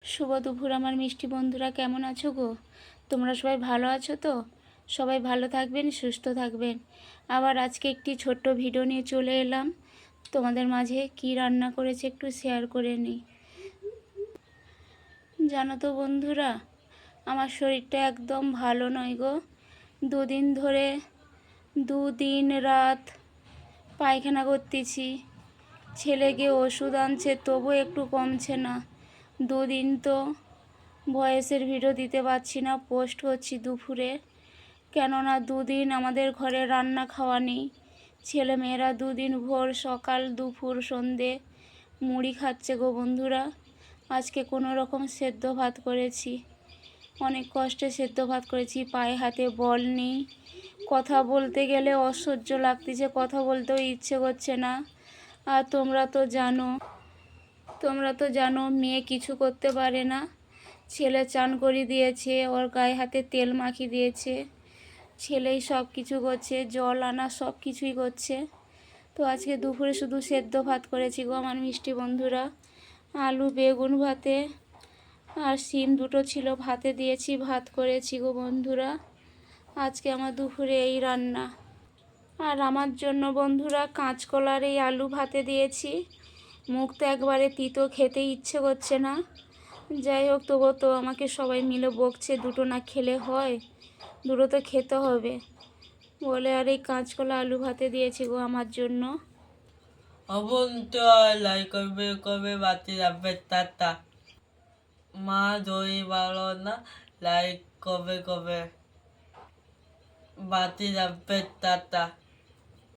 শুভ দুপুর আমার মিষ্টি বন্ধুরা, কেমন আছো গো? তোমরা সবাই ভালো আছো তো? সবাই ভালো থাকবেন, সুস্থ থাকবেন। আবার আজকে একটি ছোট্ট ভিডিও নিয়ে চলে এলাম তোমাদের মাঝে। কি রান্না করেছে একটু শেয়ার করে নিই। জানো তো বন্ধুরা, আমার শরীরটা একদম ভালো নয় গো। দুদিন ধরে দুদিন রাত পায়খানা করতেছি। ছেলে গিয়ে ওষুধ আনছে, তবু একটু কমছে না। দুদিন তো ভয়েসের ভিডিও দিতে পারছি না, পোস্ট করছি দুপুরে, কেননা দুদিন আমাদের ঘরে রান্না খাওয়া নেই। ছেলেমেয়েরা দুদিন ভোর সকাল দুপুর সন্ধে মুড়ি খাচ্ছে গো বন্ধুরা। আজকে কোনো রকম সেদ্ধ ভাত করেছি, অনেক কষ্টে সেদ্ধ ভাত করেছি। পায়ে হাতে বল নেই, কথা বলতে গেলে অসহ্য লাগতেছে, কথা বলতেও ইচ্ছে করছে না। আর তোমরা তো জানো মেয়ে কিছু করতে পারে না। ছেলে চান করিয়ে দিয়েছে, ওর গায়ে হাতে তেল মাখিয়ে দিয়েছে, ছেলেই সব কিছু করছে, জল আনা সব কিছুই করছে। তো আজকে দুপুরে শুধু সেদ্ধ ভাত করেছি গো আমার মিষ্টি বন্ধুরা। আলু বেগুন ভাতে আর শিম দুটো ছিল, ভাতে দিয়েছি, ভাত করেছি গো বন্ধুরা। আজকে আমার দুপুরে এই রান্না। আর আমার জন্য বন্ধুরা কাঁচকলার এই আলু ভাতে দিয়েছি। মুখ তো একবারে তিতো, খেতে ইচ্ছে করছে না। যাই হোক, তবুও তো আমাকে সবাই মিলে বকছে, দুটো না খেলে হয়, দুটো তো খেতে হবে বলে আর এই কাঁচকলা আলু ভাতে দিয়েছি গো আমার জন্য। অবন্তর লাইক করবে করবে বাতি যাবে টাটা। মা দই ভালো না, লাইক করবে করবে বাতি যাবে টাটা।